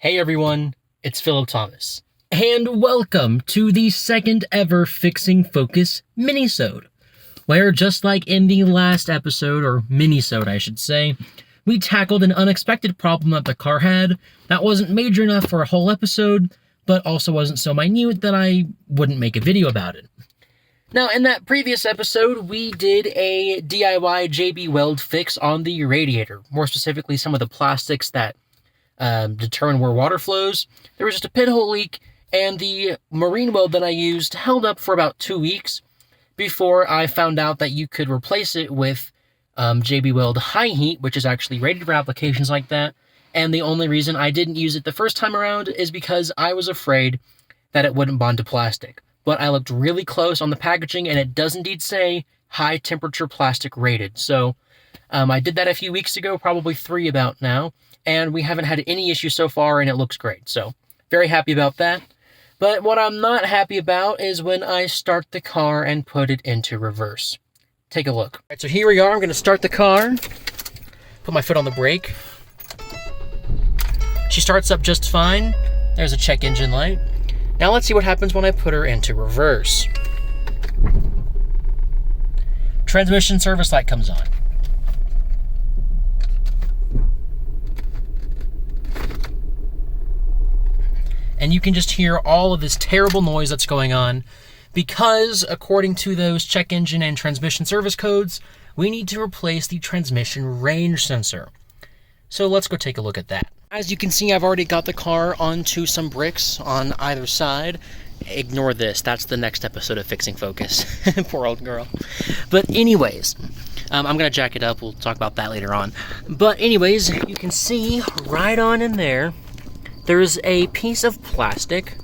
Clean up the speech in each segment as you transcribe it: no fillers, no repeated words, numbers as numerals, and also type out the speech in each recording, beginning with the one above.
Hey everyone, it's Philip Thomas, and welcome to the second ever Fixing Focus Minisode, where just like in the last episode, or minisode I should say, we tackled an unexpected problem that the car had that wasn't major enough for a whole episode, but also wasn't so minute that I wouldn't make a video about it. Now, in that previous episode, we did a DIY JB Weld fix on the radiator, more specifically some of the plastics that determine where water flows. There was just a pinhole leak, and the marine weld that I used held up for about 2 weeks before I found out that you could replace it with JB Weld High Heat, which is actually rated for applications like that. And the only reason I didn't use it the first time around is because I was afraid that it wouldn't bond to plastic. But I looked really close on the packaging, and it does indeed say high temperature plastic rated. So I did that a few weeks ago, probably 3 about now, and we haven't had any issues so far, and it looks great. So very happy about that. But what I'm not happy about is when I start the car and put it into reverse. Take a look. All right, so here we are. I'm going to start the car, put my foot on the brake. She starts up just fine. There's a check engine light. Now let's see what happens when I put her into reverse. Transmission service light comes on. And you can just hear all of this terrible noise that's going on because, according to those check engine and transmission service codes, we need to replace the transmission range sensor. So let's go take a look at that. As you can see, I've already got the car onto some bricks on either side. Ignore this. That's the next episode of Fixing Focus. Poor old girl. But anyways, I'm going to jack it up. We'll talk about that later on. But anyways, you can see right on in there, there's a piece of plastic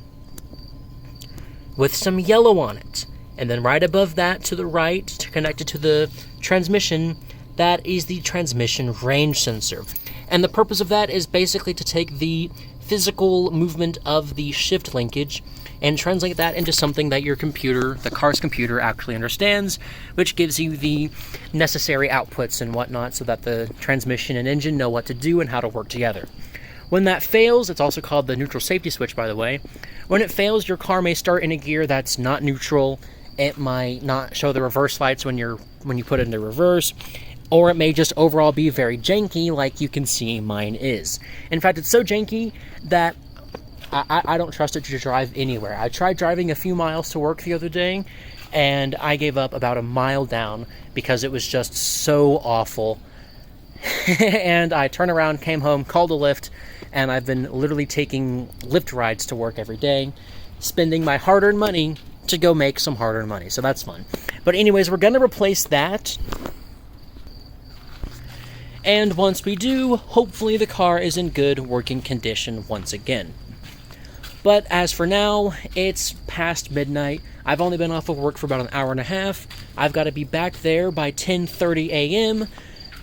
with some yellow on it. And then right above that to the right, connected to the transmission, that is the transmission range sensor. And the purpose of that is basically to take the physical movement of the shift linkage and translate that into something that your computer, the car's computer, actually understands, which gives you the necessary outputs and whatnot so that the transmission and engine know what to do and how to work together. When that fails, it's also called the neutral safety switch, by the way. When it fails, your car may start in a gear that's not neutral. It might not show the reverse lights when you put it into reverse, or it may just overall be very janky, like you can see mine is. In fact, it's so janky that I don't trust it to drive anywhere. I tried driving a few miles to work the other day, and I gave up about a mile down because it was just so awful. And I turned around, came home, called a Lyft, and I've been literally taking Lyft rides to work every day, spending my hard-earned money to go make some hard-earned money. So that's fun. But anyways, we're going to replace that. And once we do, hopefully the car is in good working condition once again. But as for now, it's past midnight. I've only been off of work for about an hour and a half. I've got to be back there by 10:30 a.m.,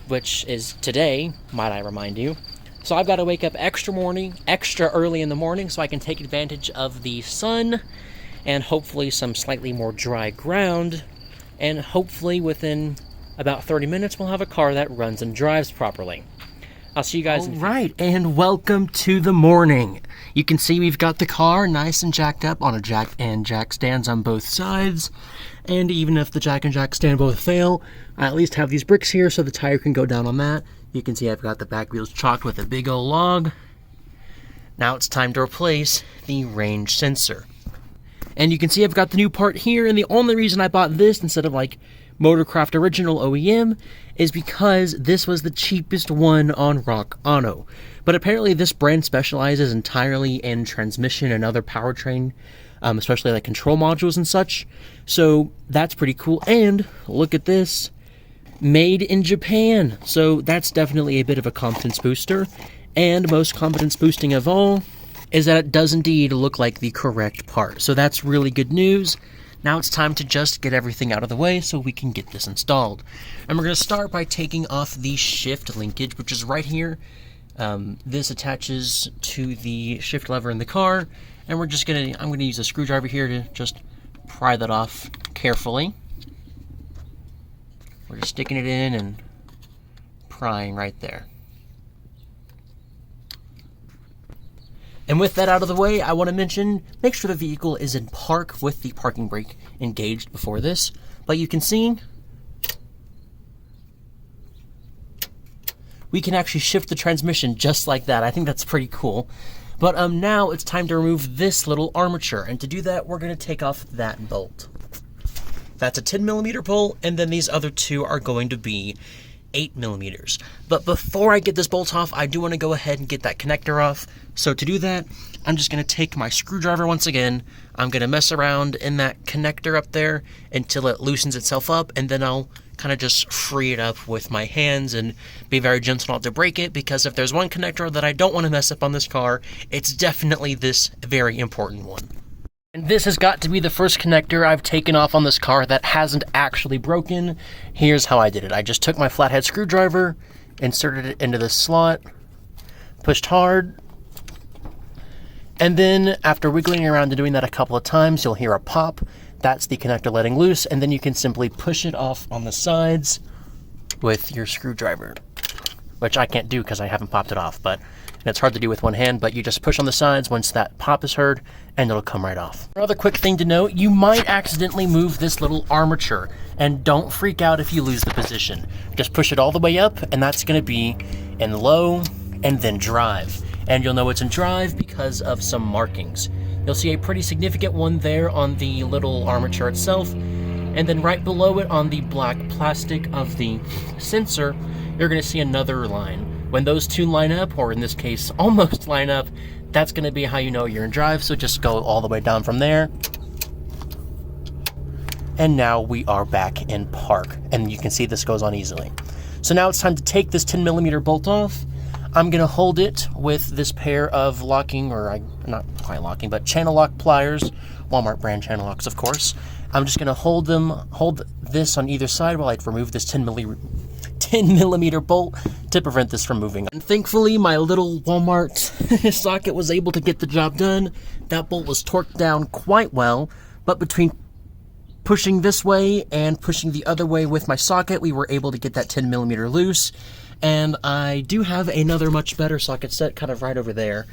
which is today, might I remind you. So I've got to wake up extra early in the morning so I can take advantage of the sun and hopefully some slightly more dry ground. And hopefully within about 30 minutes we'll have a car that runs and drives properly. I'll see you guys in a few. Alright, and welcome to the morning. You can see we've got the car nice and jacked up on a jack and jack stands on both sides. And even if the jack and jack stand both fail, I at least have these bricks here so the tire can go down on that. You can see I've got the back wheels chalked with a big old log. Now it's time to replace the range sensor. And you can see I've got the new part here, and the only reason I bought this instead of like Motorcraft Original OEM is because this was the cheapest one on Rock Auto. But apparently this brand specializes entirely in transmission and other powertrain, especially like control modules and such. So that's pretty cool. And look at this. Made in Japan. So that's definitely a bit of a confidence booster. And most confidence boosting of all is that it does indeed look like the correct part. So that's really good news. Now it's time to just get everything out of the way so we can get this installed. And we're going to start by taking off the shift linkage, which is right here. This attaches to the shift lever in the car. And I'm going to use a screwdriver here to just pry that off carefully. We're just sticking it in and prying right there. And with that out of the way, I want to mention, make sure the vehicle is in park with the parking brake engaged before this. But you can see, we can actually shift the transmission just like that. I think that's pretty cool. But now it's time to remove this little armature. And to do that, we're going to take off that bolt. That's a 10mm bolt, and then these other two are going to be 8mm. But before I get this bolt off, I do want to go ahead and get that connector off. So to do that, I'm just going to take my screwdriver once again. I'm going to mess around in that connector up there until it loosens itself up, and then I'll kind of just free it up with my hands and be very gentle not to break it, because if there's one connector that I don't want to mess up on this car, it's definitely this very important one. And this has got to be the first connector I've taken off on this car that hasn't actually broken. Here's how I did it. I just took my flathead screwdriver, inserted it into this slot, pushed hard, and then after wiggling around and doing that a couple of times, you'll hear a pop. That's the connector letting loose, and then you can simply push it off on the sides with your screwdriver, which I can't do because I haven't popped it off, and it's hard to do with one hand, but you just push on the sides once that pop is heard, and it'll come right off. Another quick thing to note, you might accidentally move this little armature, and don't freak out if you lose the position. Just push it all the way up, and that's going to be in low, and then drive. And you'll know it's in drive because of some markings. You'll see a pretty significant one there on the little armature itself, and then right below it on the black plastic of the sensor, you're going to see another line. When those two line up, or in this case, almost line up, that's going to be how you know you're in drive, so just go all the way down from there. And now we are back in park, and you can see this goes on easily. So now it's time to take this 10mm bolt off. I'm going to hold it with this pair of locking, or not quite locking, but channel lock pliers, Walmart brand channel locks, of course. I'm just going to hold this on either side while I remove this 10mm bolt to prevent this from moving. And thankfully, my little Walmart socket was able to get the job done. That bolt was torqued down quite well, but between pushing this way and pushing the other way with my socket, we were able to get that 10mm loose. And I do have another much better socket set kind of right over there,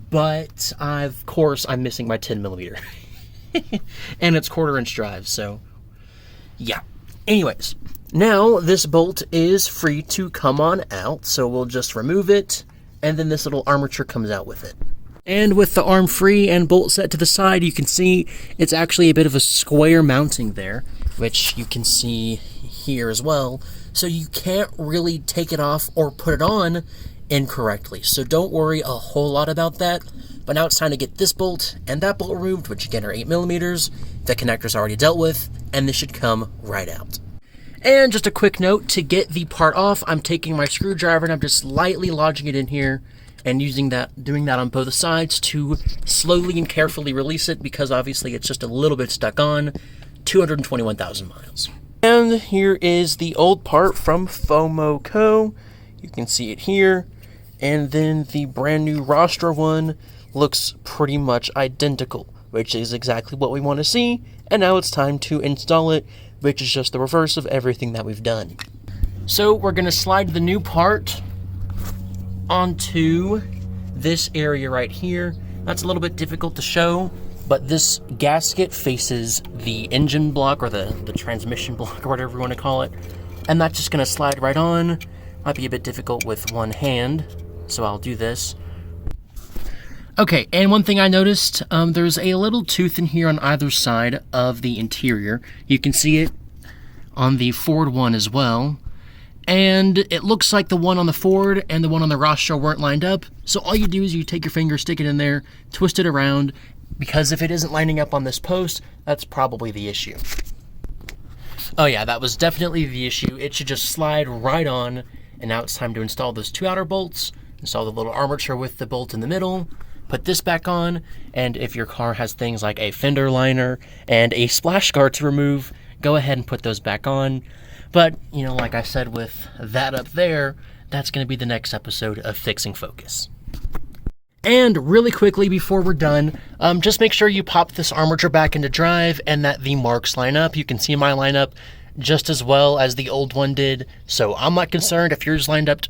but of course I'm missing my 10mm. And it's 1/4" drive, so yeah. Anyways, now this bolt is free to come on out, so we'll just remove it, and then this little armature comes out with it. And with the arm free and bolt set to the side, you can see it's actually a bit of a square mounting there, which you can see here as well. So you can't really take it off or put it on incorrectly. So don't worry a whole lot about that. But now it's time to get this bolt and that bolt removed, which again are 8mm. The connector's already dealt with, and this should come right out. And just a quick note, to get the part off, I'm taking my screwdriver and I'm just lightly lodging it in here and doing that on both sides to slowly and carefully release it, because obviously it's just a little bit stuck on. 221,000 miles. And here is the old part from FOMO Co. You can see it here. And then the brand new Rostra one looks pretty much identical, which is exactly what we want to see. And now it's time to install it, which is just the reverse of everything that we've done. So we're going to slide the new part onto this area right here. That's a little bit difficult to show, but this gasket faces the engine block, or the transmission block, or whatever you want to call it. And that's just going to slide right on. Might be a bit difficult with one hand, so I'll do this. Okay, and one thing I noticed, there's a little tooth in here on either side of the interior. You can see it on the Ford one as well. And it looks like the one on the Ford and the one on the Rostra weren't lined up. So all you do is you take your finger, stick it in there, twist it around, because if it isn't lining up on this post, that's probably the issue. Oh yeah, that was definitely the issue. It should just slide right on, and now it's time to install those two outer bolts, install the little armature with the bolt in the middle, put this back on, and if your car has things like a fender liner and a splash guard to remove, go ahead and put those back on. But, you know, like I said with that up there, that's going to be the next episode of Fixing Focus. And really quickly before we're done, just make sure you pop this armature back into drive and that the marks line up. You can see my lineup just as well as the old one did, so I'm not concerned if yours lined up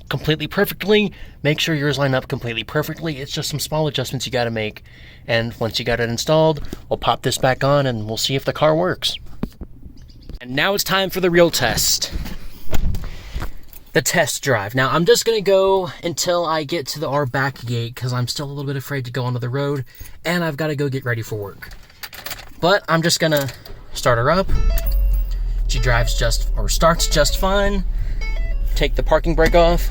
completely perfectly, make sure yours line up completely perfectly. It's just some small adjustments you got to make. And once you got it installed, we'll pop this back on and we'll see if the car works. And now it's time for the real test. The test drive. Now, I'm just going to go until I get to our back gate because I'm still a little bit afraid to go onto the road and I've got to go get ready for work. But I'm just going to start her up. She starts just fine. Take the parking brake off.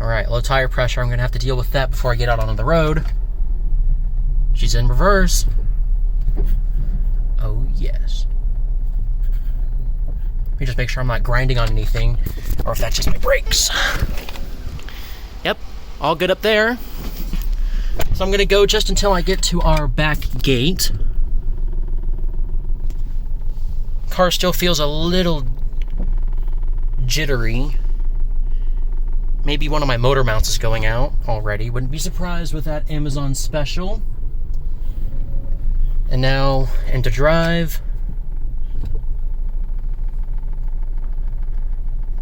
All right, low tire pressure. I'm going to have to deal with that before I get out onto the road. She's in reverse. Oh, yes. Let me just make sure I'm not grinding on anything, or if that's just my brakes. Yep, all good up there. So I'm gonna go just until I get to our back gate. Car still feels a little jittery. Maybe one of my motor mounts is going out already. Wouldn't be surprised with that Amazon special. And now into drive.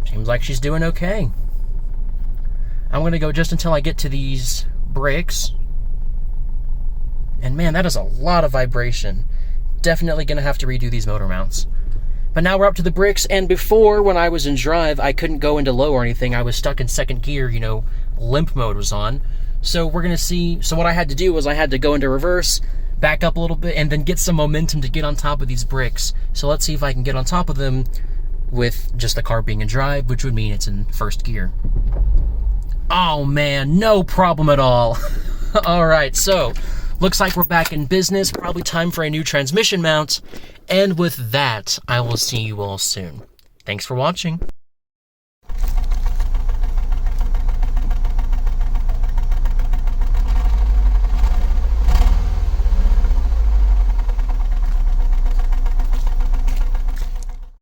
Seems like she's doing okay. I'm going to go just until I get to these brakes. And man, that is a lot of vibration. Definitely going to have to redo these motor mounts. But now we're up to the brakes, and before, when I was in drive, I couldn't go into low or anything. I was stuck in second gear, limp mode was on. So we're going to see, so what I had to do was I had to go into reverse, back up a little bit, and then get some momentum to get on top of these brakes. So let's see if I can get on top of them with just the car being in drive, which would mean it's in first gear. Oh man, no problem at all. All right, so looks like we're back in business. Probably time for a new transmission mount. And with that, I will see you all soon. Thanks for watching.